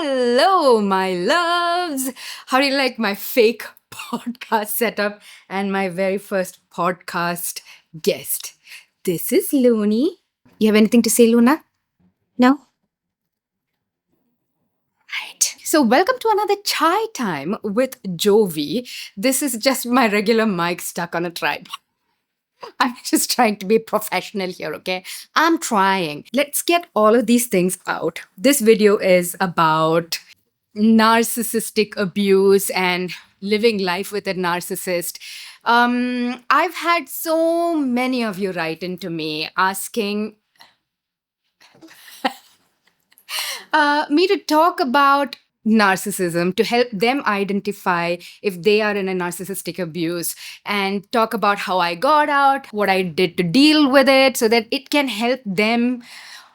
Hello, my loves. How do you like my fake podcast setup and my very first podcast guest? This is Looney. You have anything to say, Luna? No? Right. So, welcome to another chai time with Jovi. This is just my regular mic stuck on a tripod. I'm just trying to be professional here, okay? I'm trying. Let's get all of these things out. This video is about narcissistic abuse and living life with a narcissist. I've had so many of you write into me asking me to talk about narcissism to help them identify if they are in a narcissistic abuse and talk about how I got out, what I did to deal with it so that it can help them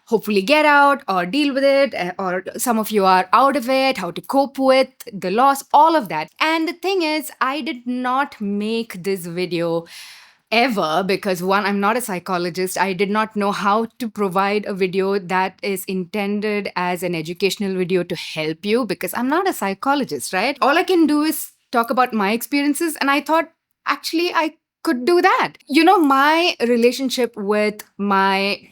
hopefully get out or deal with it, or some of you are out of it, how to cope with the loss, all of that. And the thing is, I did not make this video ever because one, I'm not a psychologist. I did not know how to provide a video that is intended as an educational video to help you because I'm not a psychologist, right? All I can do is talk about my experiences, and I thought actually I could do that. My relationship with my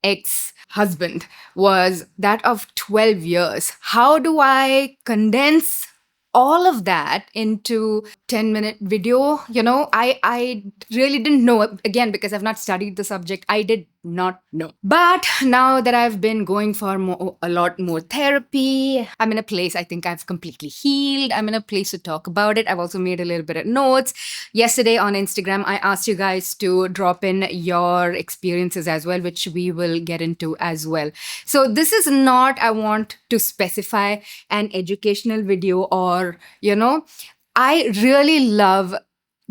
ex-husband was that of 12 years. How do I condense all of that into 10-minute video? I really didn't know. Again, because I've not studied the subject, I did not know. But now that I've been going for a lot more therapy, I'm in a place I think I've completely healed. I'm in a place to talk about it. I've also made a little bit of notes. Yesterday on Instagram, I asked you guys to drop in your experiences as well, which we will get into as well. So this is not, I want to specify an educational video or, I really love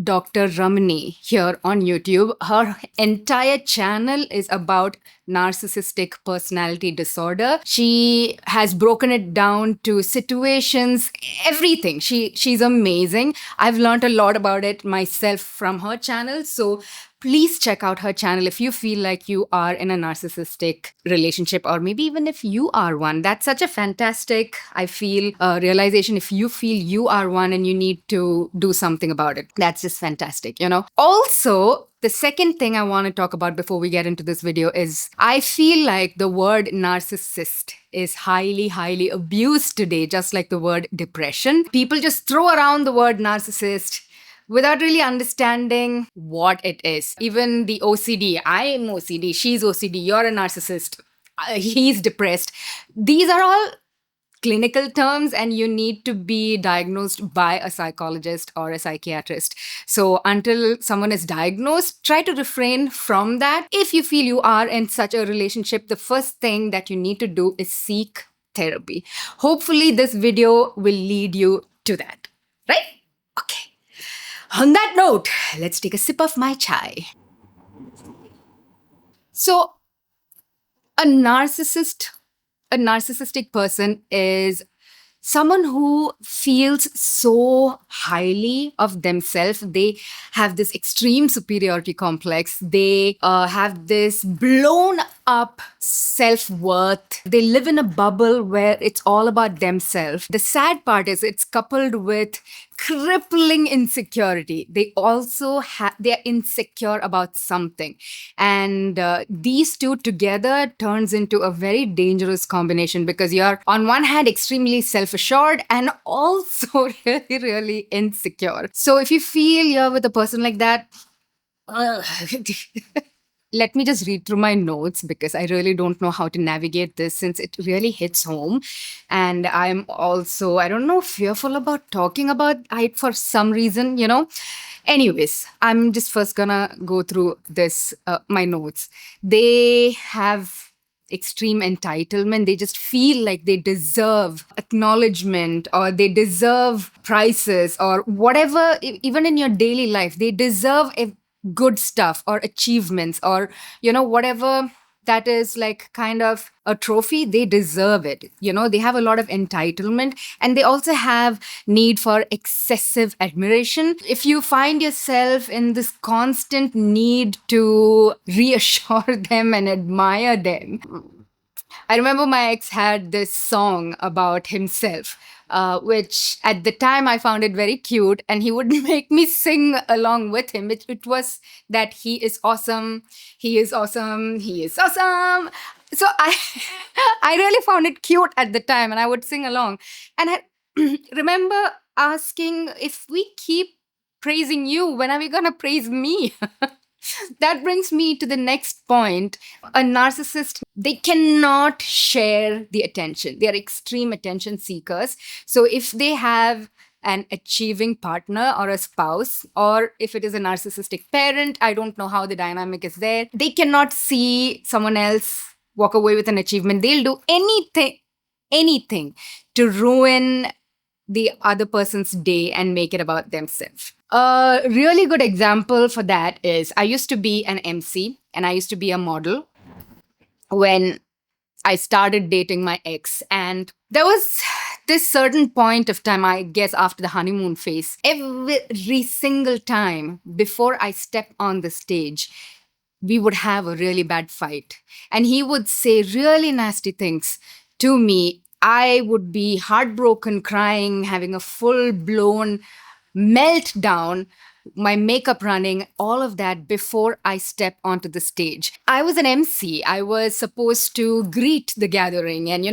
Dr. Ramani here on YouTube. Her entire channel is about narcissistic personality disorder. She has broken it down to situations, everything. She's amazing. I've learned a lot about it myself from her channel. So please check out her channel if you feel like you are in a narcissistic relationship, or maybe even if you are one. That's such a fantastic, I feel, realization. If you feel you are one and you need to do something about it, that's just fantastic, Also, the second thing I want to talk about before we get into this video is I feel like the word narcissist is highly, highly abused today, just like the word depression. People just throw around the word narcissist without really understanding what it is. Even the OCD, I'm OCD, she's OCD, you're a narcissist, he's depressed. These are all clinical terms, and you need to be diagnosed by a psychologist or a psychiatrist. So until someone is diagnosed, try to refrain from that. If you feel you are in such a relationship, the first thing that you need to do is seek therapy. Hopefully this video will lead you to that, right? Okay. On that note, let's take a sip of my chai. So, a narcissistic person is someone who feels so highly of themselves. They have this extreme superiority complex. They have this blown up self-worth. They live in a bubble where it's all about themselves. The sad part is it's coupled with crippling insecurity. They also they're insecure about something, and these two together turns into a very dangerous combination because you're on one hand extremely self-assured and also really, really insecure. So if you feel you're with a person like that, let me just read through my notes because I really don't know how to navigate this since it really hits home. And I'm also, I don't know, fearful about talking about it for some reason, Anyways, I'm just first gonna go through this, my notes. They have extreme entitlement. They just feel like they deserve acknowledgement or they deserve prizes or whatever, even in your daily life, they deserve good stuff or achievements or, whatever that is like kind of a trophy, they deserve it. They have a lot of entitlement, and they also have need for excessive admiration. If you find yourself in this constant need to reassure them and admire them, I remember my ex had this song about himself, which at the time I found it very cute, and he would make me sing along with him. It was that he is awesome, he is awesome, he is awesome. So I, I really found it cute at the time, and I would sing along. And I remember asking, if we keep praising you, when are we gonna praise me? That brings me to the next point. A narcissist, they cannot share the attention. They are extreme attention seekers. So if they have an achieving partner or a spouse, or if it is a narcissistic parent, I don't know how the dynamic is there, they cannot see someone else walk away with an achievement. They'll do anything to ruin the other person's day and make it about themselves. A really good example for that is, I used to be an MC and I used to be a model when I started dating my ex. And there was this certain point of time, I guess, after the honeymoon phase, every single time before I step on the stage, we would have a really bad fight. And he would say really nasty things to me. I would be heartbroken, crying, having a full blown meltdown, my makeup running, all of that before I step onto the stage. I was an MC. I was supposed to greet the gathering, and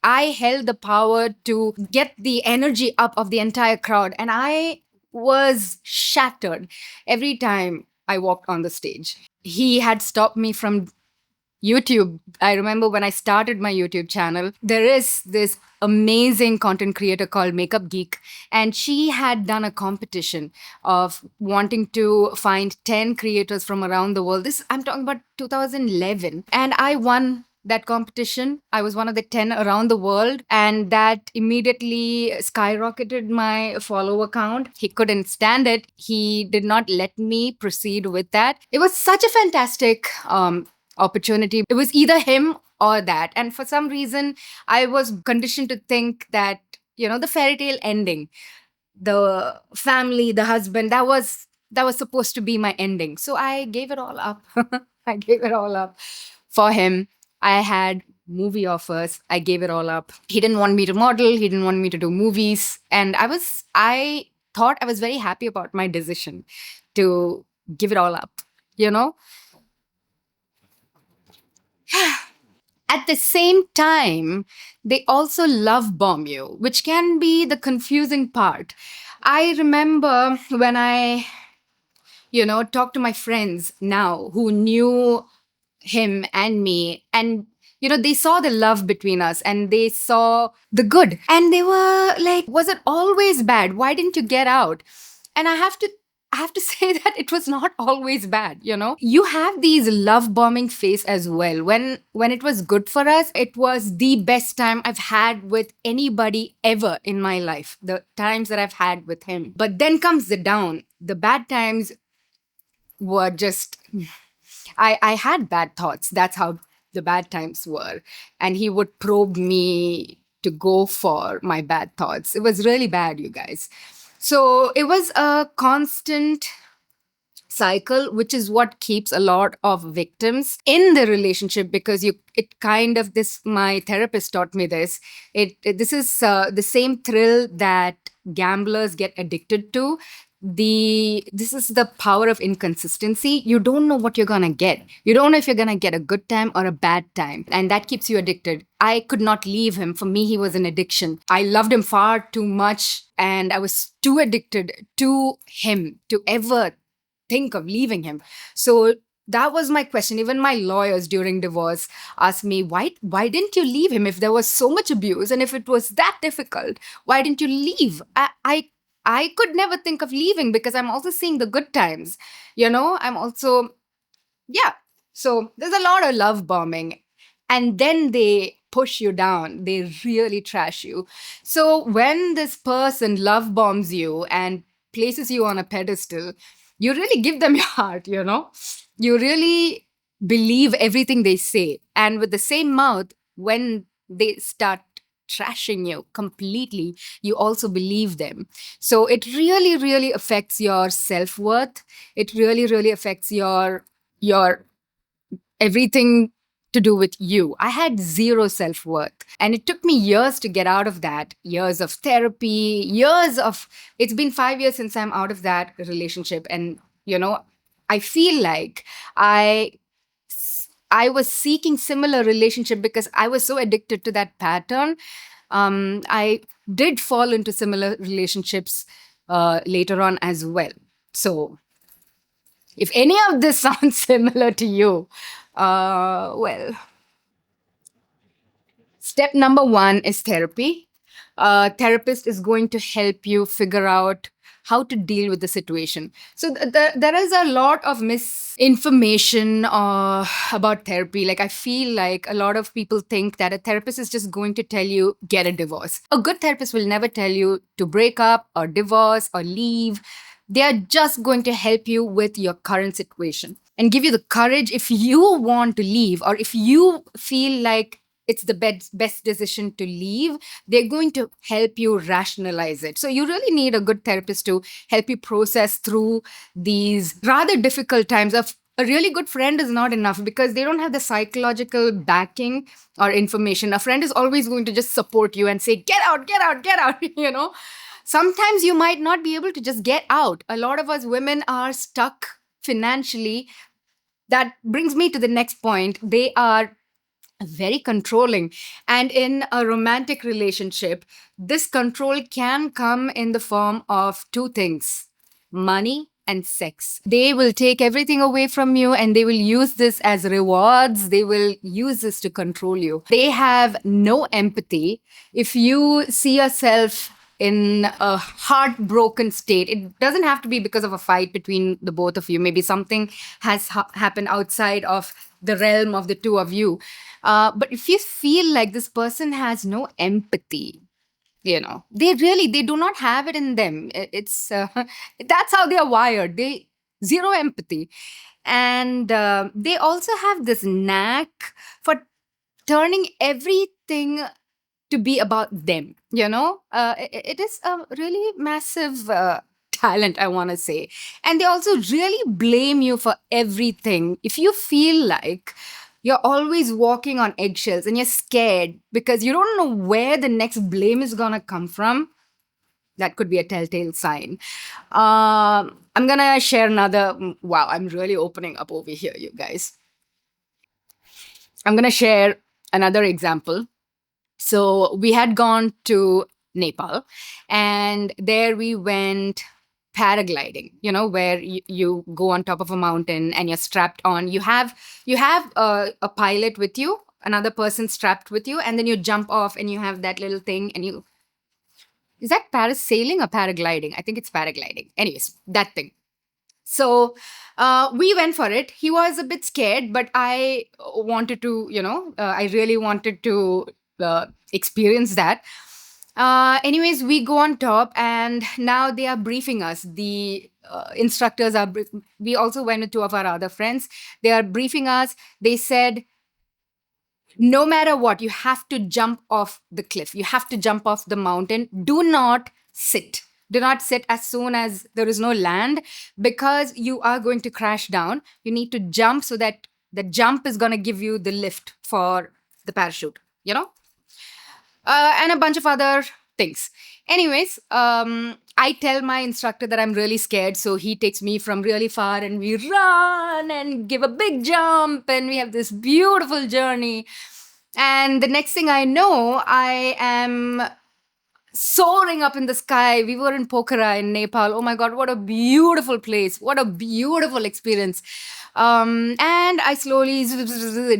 I held the power to get the energy up of the entire crowd, and I was shattered every time I walked on the stage. He had stopped me from YouTube. I remember when I started my YouTube channel, there is this amazing content creator called Makeup Geek, and she had done a competition of wanting to find 10 creators from around the world. This, I'm talking about 2011, and I won that competition. I was one of the 10 around the world, and that immediately skyrocketed my follower count. He couldn't stand it. He did not let me proceed with that. It was such a fantastic opportunity. It was either him or that. And for some reason, I was conditioned to think that, the fairy tale ending, the family, the husband, that was supposed to be my ending. So I gave it all up. I gave it all up for him. I had movie offers. I gave it all up. He didn't want me to model. He didn't want me to do movies. And I thought I was very happy about my decision to give it all up, you know? At the same time, they also love bomb you, which can be the confusing part. I remember when I, talk to my friends now who knew him and me, and they saw the love between us and they saw the good, and they were like, was it always bad? Why didn't you get out? And I have to say that it was not always bad. You have these love bombing phase as well. When it was good for us, it was the best time I've had with anybody ever in my life, the times that I've had with him. But then comes the down. The bad times were just, I had bad thoughts. That's how the bad times were. And he would probe me to go for my bad thoughts. It was really bad, you guys. So it was a constant cycle, which is what keeps a lot of victims in the relationship, because it kind of, this, my therapist taught me this. This is the same thrill that gamblers get addicted to. This is the power of inconsistency. You don't know what you're gonna get. You don't know if you're gonna get a good time or a bad time, and that keeps you addicted. I could not leave him. For me, he was an addiction. I loved him far too much, and I was too addicted to him to ever think of leaving him. So that was my question. Even my lawyers during divorce asked me, why didn't you leave him if there was so much abuse, and if it was that difficult? Why didn't you leave? I could never think of leaving, because I'm also seeing the good times. I'm also, yeah. So there's a lot of love bombing. And then they push you down. They really trash you. So when this person love bombs you and places you on a pedestal, you really give them your heart. You really believe everything they say. And with the same mouth, when they start trashing you completely, you also believe them. So it really, really affects your self-worth. It really, really affects your everything to do with you. I had zero self worth. And it took me years to get out of that, years of therapy, it's been 5 years since I'm out of that relationship. And, I feel like I, I was seeking similar relationship because I was so addicted to that pattern. I did fall into similar relationships later on as well. So, if any of this sounds similar to you, well, step number one is therapy. A therapist is going to help you figure out how to deal with the situation. So there is a lot of misinformation about therapy. Like I feel like a lot of people think that a therapist is just going to tell you get a divorce. A good therapist will never tell you to break up or divorce or leave. They are just going to help you with your current situation and give you the courage if you want to leave or if you feel like it's the best decision to leave. They're going to help you rationalize it. So you really need a good therapist to help you process through these rather difficult times. Of a really good friend is not enough because they don't have the psychological backing or information. A friend is always going to just support you and say, get out, get out, get out, Sometimes you might not be able to just get out. A lot of us women are stuck financially. That brings me to the next point. They are very controlling. And in a romantic relationship, this control can come in the form of two things: money and sex. They will take everything away from you and they will use this as rewards. They will use this to control you. They have no empathy. If you see yourself in a heartbroken state, it doesn't have to be because of a fight between the both of you. Maybe something has happened outside of the realm of the two of you. But if you feel like this person has no empathy, they do not have it in them. It's that's how they are wired. They zero empathy, and they also have this knack for turning everything to be about them. It is a really massive talent, I want to say. And they also really blame you for everything. If you feel like you're always walking on eggshells and you're scared because you don't know where the next blame is going to come from, that could be a telltale sign. I'm going to share another. Wow, I'm really opening up over here, you guys. I'm going to share another example. So we had gone to Nepal, and there we went paragliding, where you go on top of a mountain and you're strapped on. You have a pilot with you, another person strapped with you, and then you jump off and you have that little thing and you is that parasailing or paragliding? I think it's paragliding. Anyways, that thing. So we went for it. He was a bit scared, but I wanted to, I really wanted to experience that. Anyways, we go on top, and now they are briefing us. The instructors are. We also went with two of our other friends. They are briefing us. They said, no matter what, you have to jump off the cliff. You have to jump off the mountain. Do not sit. Do not sit as soon as there is no land, because you are going to crash down. You need to jump so that the jump is going to give you the lift for the parachute, and a bunch of other things. Anyways, I tell my instructor that I'm really scared, so he takes me from really far and we run and give a big jump and we have this beautiful journey. And the next thing I know, I am soaring up in the sky. We were in Pokhara in Nepal. Oh my God, what a beautiful place. What a beautiful experience. And I slowly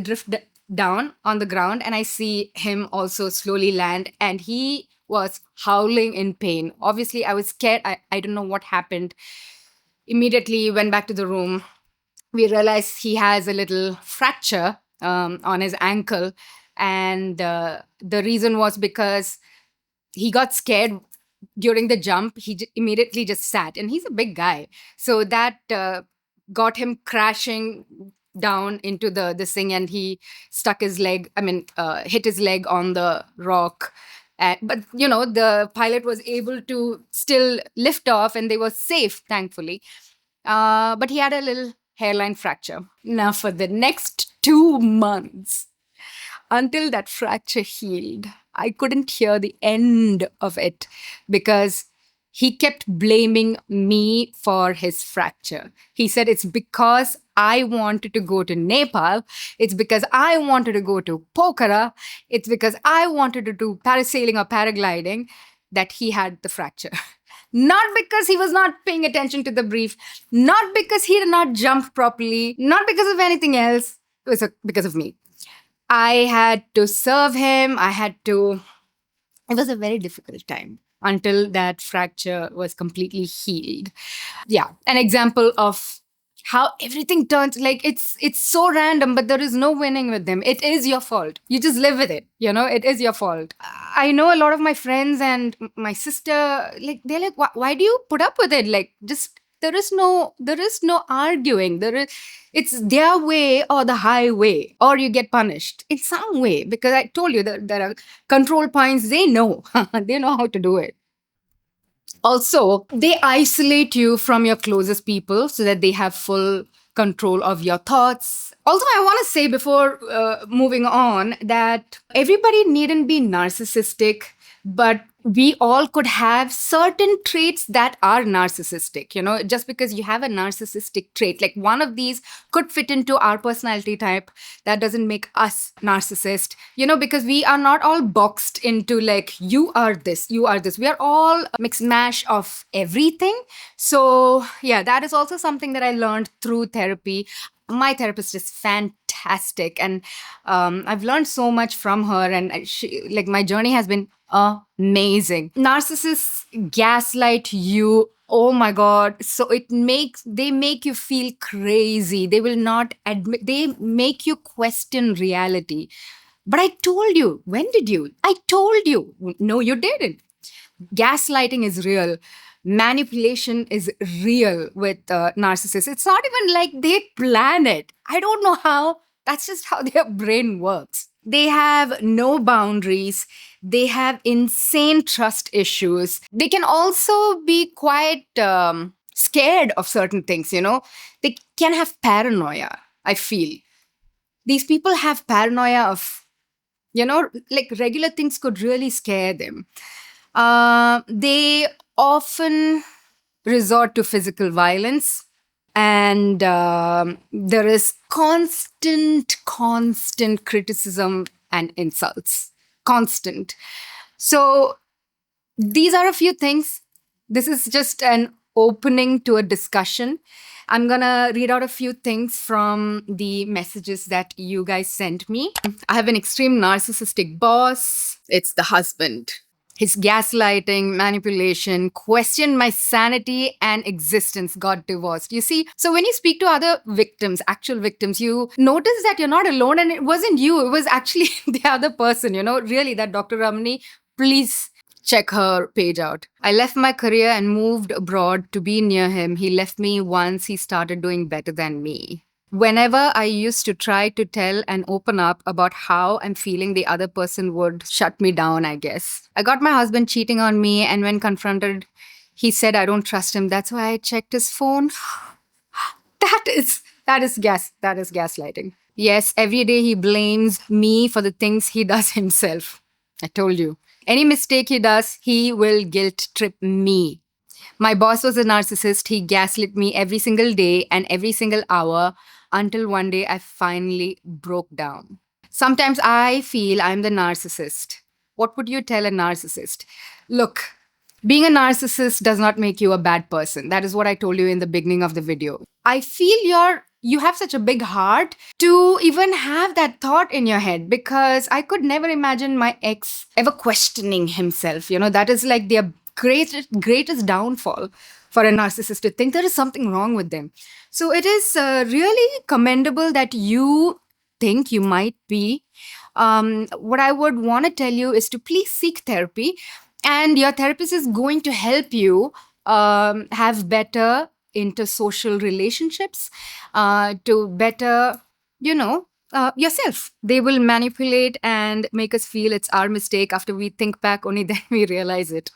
drift down on the ground, and I see him also slowly land, and he was howling in pain. Obviously, I was scared. I don't know what happened. Immediately went back to the room. We realized he has a little fracture on his ankle. And the reason was because he got scared during the jump. He immediately just sat, and he's a big guy. So that got him crashing down into this thing, and he stuck his leg, hit his leg on the rock. But the pilot was able to still lift off, and they were safe, thankfully. But he had a little hairline fracture. Now, for the next 2 months, until that fracture healed, I couldn't hear the end of it because he kept blaming me for his fracture. He said it's because I wanted to go to Nepal, it's because I wanted to go to Pokhara, it's because I wanted to do parasailing or paragliding that he had the fracture. Not because he was not paying attention to the brief, not because he did not jump properly, not because of anything else. It was because of me. I had to serve him. It was a very difficult time until that fracture was completely healed. Yeah, an example of how everything turns like it's so random, but there is no winning with them. It is your fault. You just live with it. It is your fault. I know a lot of my friends and my sister, like they're like, why do you put up with it? Like, just there is no arguing. It's their way or the highway, or you get punished in some way. Because I told you that there are control points. They know, they know how to do it. Also, they isolate you from your closest people so that they have full control of your thoughts. Also, I want to say before moving on that everybody needn't be narcissistic, but we all could have certain traits that are narcissistic. Just because you have a narcissistic trait, like one of these could fit into our personality type, that doesn't make us narcissist. Because we are not all boxed into like, you are this, you are this. We are all a mix mash of everything. So yeah, that is also something that I learned through therapy. My therapist is fantastic, and I've learned so much from her, and like my journey has been amazing. Narcissists gaslight you. Oh my god. So they make you feel crazy. They will not admit, they make you question reality. But I told you. When did you? I told you. No, you didn't. Gaslighting is real. Manipulation is real with narcissists. It's not even like they plan it. I don't know how. That's just how their brain works. They have no boundaries. They have insane trust issues. They can also be quite scared of certain things. They can have paranoia, I feel. These people have paranoia of, like regular things could really scare them. They often resort to physical violence, and there is constant criticism and insults. Constant. So these are a few things. This is just an opening to a discussion. I'm gonna read out a few things from the messages that you guys sent me. I have an extreme narcissistic boss. It's the husband. His gaslighting, manipulation, questioned my sanity and existence, got divorced. You see, so when you speak to other victims, actual victims, you notice that you're not alone, and it wasn't you, it was actually the other person, really, that Dr. Ramani, please check her page out. I left my career and moved abroad to be near him. He left me once he started doing better than me. Whenever I used to try to tell and open up about how I'm feeling, the other person would shut me down, I guess. I got my husband cheating on me, and when confronted, he said I don't trust him. That's why I checked his phone. That is gaslighting. Yes, every day he blames me for the things he does himself. I told you. Any mistake he does, he will guilt trip me. My boss was a narcissist. He gaslit me every single day and every single hour until one day I finally broke down. Sometimes I feel I'm the narcissist. What would you tell a narcissist? Look, being a narcissist does not make you a bad person. That is what I told you in the beginning of the video. I feel you have such a big heart to even have that thought in your head, because I could never imagine my ex ever questioning himself. That is like their greatest downfall for a narcissist, to think there is something wrong with them. So it is really commendable that you think you might be. What I would want to tell you is to please seek therapy, and your therapist is going to help you have better intersocial relationships, to better, yourself. They will manipulate and make us feel it's our mistake. After we think back, only then we realize it.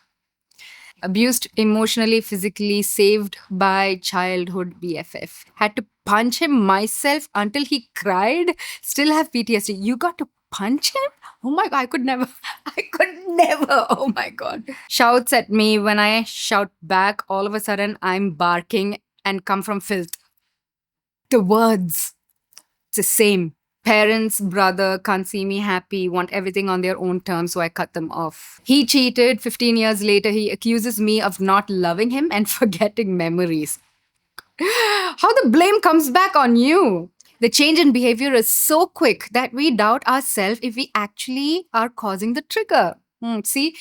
Abused emotionally, physically, saved by childhood BFF. Had to punch him myself until he cried. Still have PTSD. You got to punch him? Oh my god, I could never. I could never. Oh my god. Shouts at me. When I shout back, all of a sudden I'm barking and come from filth. The words. It's the same. Parents, brother, can't see me happy, want everything on their own terms, so I cut them off. He cheated. 15 years later, he accuses me of not loving him and forgetting memories. How the blame comes back on you. The change in behavior is so quick that we doubt ourselves if we actually are causing the trigger. See,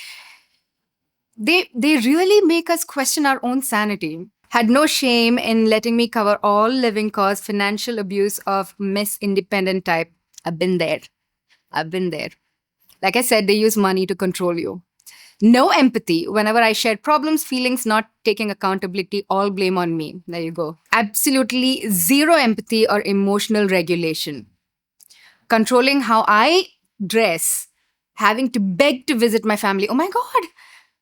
they really make us question our own sanity. Had no shame in letting me cover all living cause, financial abuse of Miss Independent type. I've been there. I've been there. Like I said, they use money to control you. No empathy. Whenever I shared problems, feelings, not taking accountability, all blame on me. There you go. Absolutely zero empathy or emotional regulation. Controlling how I dress, having to beg to visit my family. Oh my God.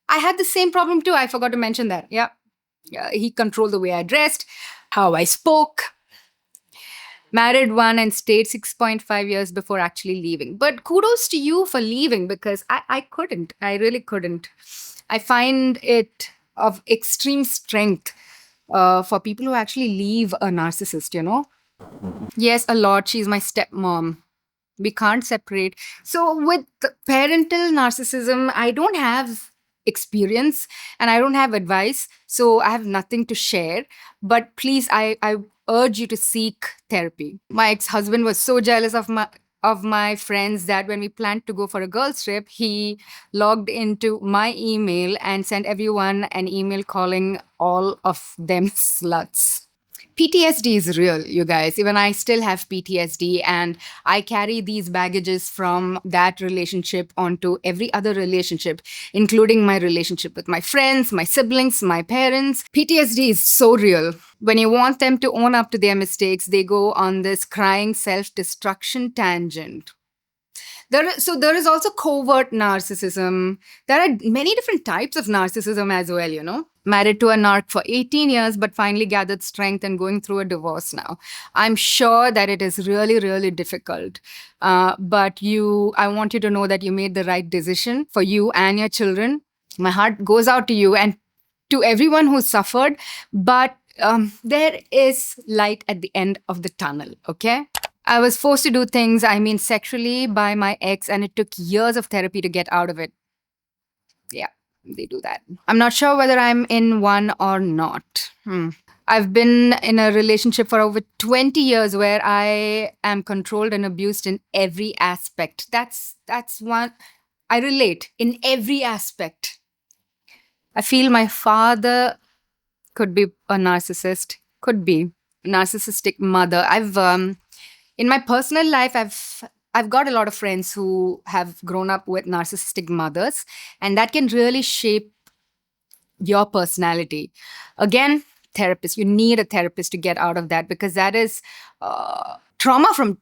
I had the same problem too. I forgot to mention that. Yeah. He controlled the way I dressed, how I spoke. Married one and stayed 6.5 years before actually leaving. But kudos to you for leaving because I couldn't. I really couldn't. I find it of extreme strength for people who actually leave a narcissist, you know? Yes, a lot. She's my stepmom. We can't separate. So, with parental narcissism, I don't have experience and I don't have advice. So, I have nothing to share. But please, I urge you to seek therapy. My ex-husband was so jealous of my friends that when we planned to go for a girls trip, he logged into my email and sent everyone an email calling all of them sluts. PTSD is real, you guys. Even I still have PTSD, and I carry these baggages from that relationship onto every other relationship, including my relationship with my friends, my siblings, my parents. PTSD is so real. When you want them to own up to their mistakes, they go on this crying self destruction tangent. So there is also covert narcissism. There are many different types of narcissism as well, you know. Married to a narc for 18 years, but finally gathered strength and going through a divorce now. I'm sure that it is really, really difficult. I want you to know that you made the right decision for you and your children. My heart goes out to you and to everyone who suffered, but there is light at the end of the tunnel, okay? I was forced to do things, I mean, sexually by my ex, and it took years of therapy to get out of it. Yeah, they do that. I'm not sure whether I'm in one or not. I've been in a relationship for over 20 years where I am controlled and abused in every aspect. That's one I relate in every aspect. I feel my father could be a narcissist, could be narcissistic mother. I've in my personal life I've got a lot of friends who have grown up with narcissistic mothers, and that can really shape your personality. Again, therapist. You need a therapist to get out of that because that is trauma from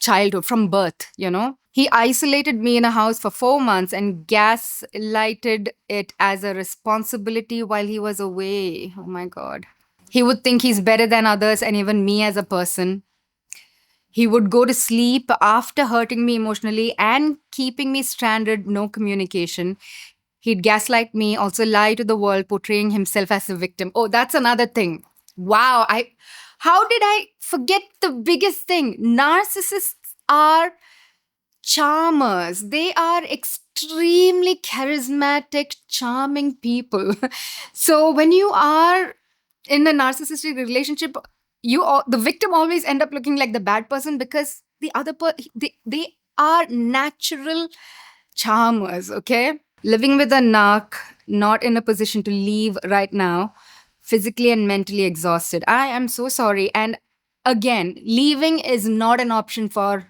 childhood, from birth, you know. He isolated me in a house for 4 months and gaslighted it as a responsibility while he was away. Oh my God. He would think he's better than others and even me as a person. He would go to sleep after hurting me emotionally and keeping me stranded, no communication. He'd gaslight me, also lie to the world, portraying himself as a victim. Oh, that's another thing. Wow, how did I forget the biggest thing? Narcissists are charmers. They are extremely charismatic, charming people. So when you are in a narcissistic relationship, the victim always end up looking like the bad person because they are natural charmers. Okay, living with a narc, not in a position to leave right now, physically and mentally exhausted. I am so sorry. And again, leaving is not an option for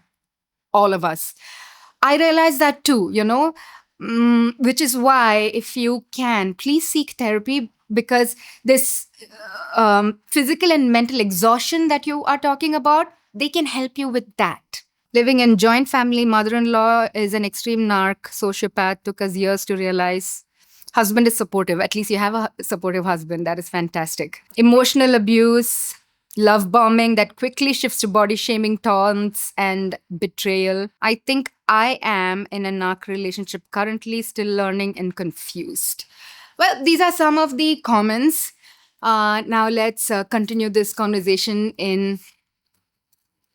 all of us. I realize that too, you know, which is why, if you can, please seek therapy because this physical and mental exhaustion that you are talking about, they can help you with that. Living in joint family, mother in law is an extreme narc, sociopath, took us years to realize. Husband is supportive. At least you have a supportive husband. That is fantastic. Emotional abuse, love bombing that quickly shifts to body shaming, taunts, and betrayal. I think I am in a narc relationship currently, still learning and confused. Well, these are some of the comments. Now let's continue this conversation in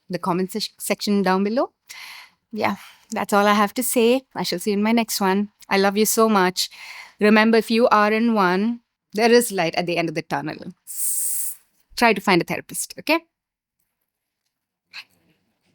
the comment section down below. Yeah, that's all I have to say. I shall see you in my next one. I love you so much. Remember, if you are in one, there is light at the end of the tunnel. Try to find a therapist, okay?